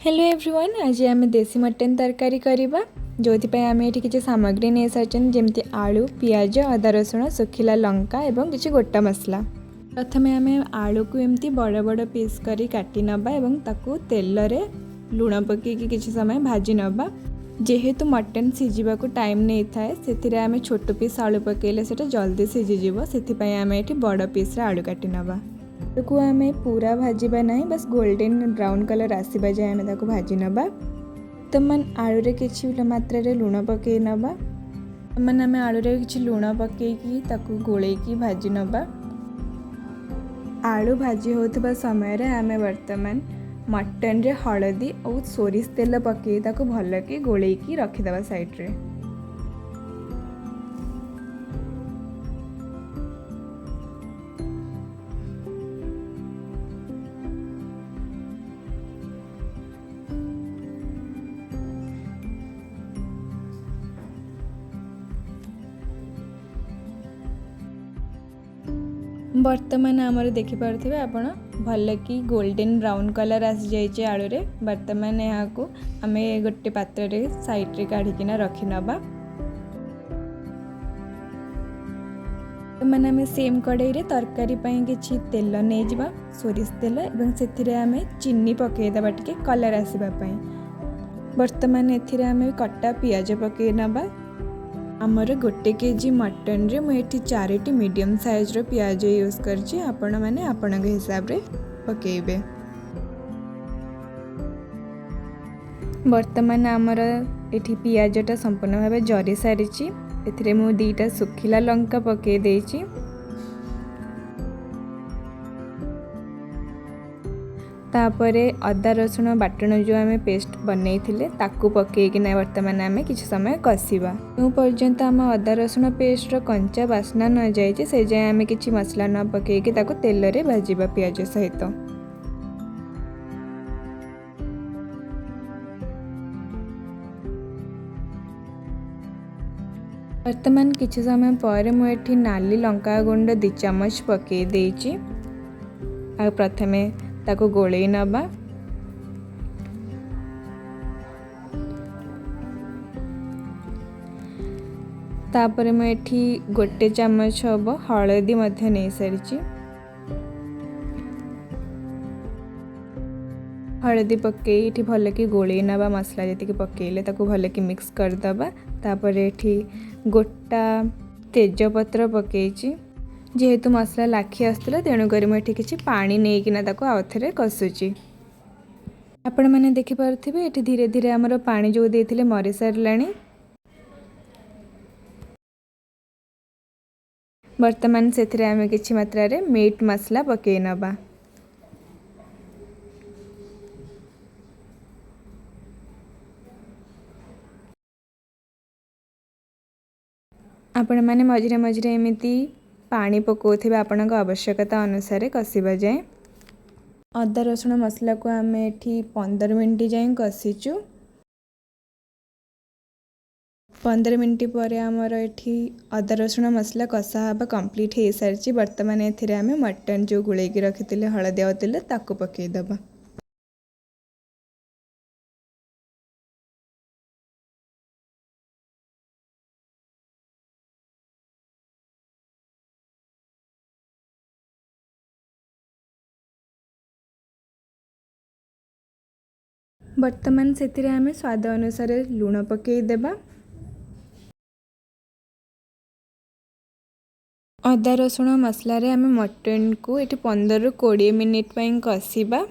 Hello everyone, आज आम देसी मटन तरकारी करवा जो आम ये किसी सामग्री नहीं सारी जमी आलू पियाज अदा रसुण सुखिला लंका और किसी गोटा मसला। प्रथम आम आलू को एमती बड़ बड़ पीस कर काटी नबा और ताकू तेल रे लुण पकईकि किसी समय भाजी नबा। जेहेतु मटन सीझा को टाइम नहीं थाए से आम छोट पीस आलू पकईले से जल्दी सीझीज से आम ये बड़ पीस आलू काटी नबा। को आम पूरा भाजवा ना बस गोल्डन ब्राउन कलर आसवा जाए आम ताको भाजी नबा। बर्तमान आलू किसी मात्रा लुण पकई नबा। बर्तमान आम आलू किसी लुण पकईकि ताको गोलैकी भाजी नबा। आलू भाजी होता समय आम बर्तमान मटन रे हलदी और सोरिष तेल पकई ताको भल कि गोलैकी रखिदबा साइड रे। बर्तमान आमर देखिपे आपण भल कि गोल्डन ब्राउन कलर आसी जाइए आलू रे। बर्तमान यहाँ को आम गोटे पात्र रे साइड रे काढ़िकिना रखी नबा। मैंने आम सेम कड़ाई रे तरकारी किछि तेल नहीं जावा सोरिष तेल एवं से आम चीनी पकईदेवा टिके कलर आसवा। बर्तमान एम कटा पियाज पकई नबा। आमर गोटे केजी मटन रे मुझे 4टी मीडियम साइज रो पियाज यूज करछि। आपण माने आपण हिसाब रे पकेइबे। बर्तमान आमर एठी पियाजटा संपूर्ण भाव जरी सारिछि। एथिरे मु 2टा सुखिला लंका पकई देछि। तापरे अदा रसुण बाटण जो आम पेस्ट बनई ताकू पकईकिना बर्तमान आम किसी समय कषिबा। जो पर्यंत आम अदा रसुण पेस्ट रो कंचा बास्ना न जाए से जाए आम किसी मसला न पकईकि ताकू तेल रे भाजिबा पियाज सहित। वर्तमान किसी समय पर मुझे नाली लंका गुंड 2 चम्मच पकई देछि। आ प्रथमे ताको गोलई नबा। तापर मुझे गोटे चम्मच हम हलदी नहीं सारी। हलदी पकई ये भल कि गोलई नबा मसला जी पकईले ताको भल कि मिक्स करदबा। तापर ये गोटा तेजपत्र पकईची। जेहेतु मसला लाखी आसला तेणुक मुझे किसी पानी नहीं ताको आउ थे कषुची। आपण मैंने देखिपे ये धीरे धीरे आमर पानी जो देते मरी सारा। बर्तमान से आम किसी मात्रा रे मीट मसला पकई नबा। आपण मैंने मझे मझे एमती पानी पकाउथिबे आपणक आवश्यकता अनुसार कषिबा जाए। अदा रसुण मसला को आम एठी 15 मिनट जाए कषिचु। 15 मिनट पर आमर एठी अदा रसुण मसला कषा हवा कंप्लीट हो सारी। बर्तमान एथिरे आम मटन जो गुलैकी रखी हलदी और तेल ताकू पकईदबा। बर्तमान से आम स्वाद अनुसार लुण पकईदेबा। अदा रसुण मसला रे आम मटन को ये 15 ରୁ 20 मिनिट कषिबा।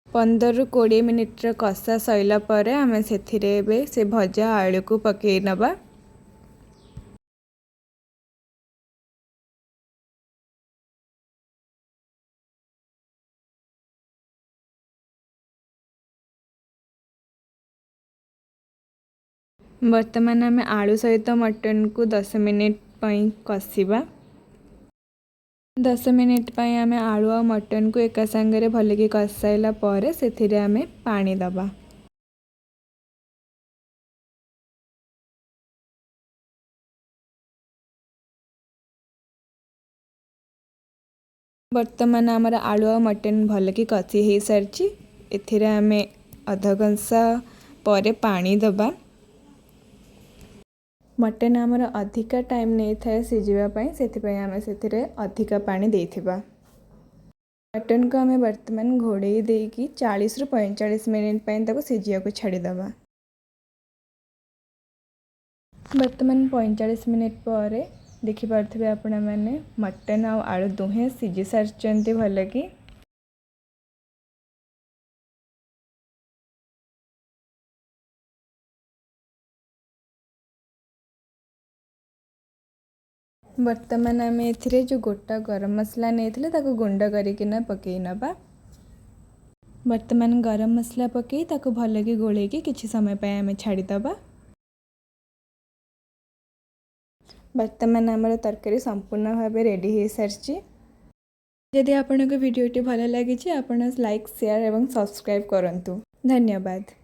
पंदर ରୁ 20 मिनिट्र कषा सैला पर आम से भजा आलू को पकई नबा। बर्तमान आम आलू सहित मटन को 10 मिनिट कषिबा। 10 मिनिट ପାଇଁ ଆମେ ଆଳୁ ଆଉ ମଟନକୁ ଏକା ସାଙ୍ଗରେ ଭଲକି କଷାଇଲା ପରେ ସେଥିରେ ଆମେ ପାଣି ଦେବା। ବର୍ତ୍ତମାନ ଆମର ଆଳୁ ଆଉ ମଟନ ଭଲକି କଷି ହେଇସାରିଛି। ଏଥିରେ ଆମେ ଅଧ କଂସା ପରେ ପାଣି ଦେବା। ମଟନ ଆମର ଅଧିକା ଟାଇମ୍ ନେଇଥାଏ ସିଝିବା ପାଇଁ, ସେଥିପାଇଁ ଆମେ ସେଥିରେ ଅଧିକା ପାଣି ଦେଇଥିବା। ମଟନକୁ ଆମେ ବର୍ତ୍ତମାନ ଘୋଡ଼େଇ ଦେଇକି 40ରୁ 45 ମିନିଟ୍ ପାଇଁ ତାକୁ ସିଝିବାକୁ ଛାଡ଼ିଦେବା। ବର୍ତ୍ତମାନ 45 ମିନିଟ୍ ପରେ ଦେଖିପାରୁଥିବେ ଆପଣମାନେ ମଟନ ଆଉ ଆଳୁ ଦୁହେଁ ସିଝି ସାରିଛନ୍ତି ଭଲକି। ବର୍ତ୍ତମାନ ଆମେ ଏଥିରେ ଯେଉଁ ଗୋଟା ଗରମ ମସଲା ନେଇଥିଲେ ତାକୁ ଗୁଣ୍ଡ କରିକିନା ପକାଇ ନେବା। ବର୍ତ୍ତମାନ ଗରମ ମସଲା ପକାଇ ତାକୁ ଭଲକି ଗୋଳେଇକି କିଛି ସମୟ ପାଇଁ ଆମେ ଛାଡ଼ିଦେବା। ବର୍ତ୍ତମାନ ଆମର ତରକାରୀ ସମ୍ପୂର୍ଣ୍ଣ ଭାବେ ରେଡ଼ି ହୋଇସାରିଛି। ଯଦି ଆପଣଙ୍କୁ ଭିଡ଼ିଓଟି ଭଲ ଲାଗିଛି ଆପଣ ଲାଇକ୍, ସେୟାର ଏବଂ ସବସ୍କ୍ରାଇବ୍ କରନ୍ତୁ। ଧନ୍ୟବାଦ।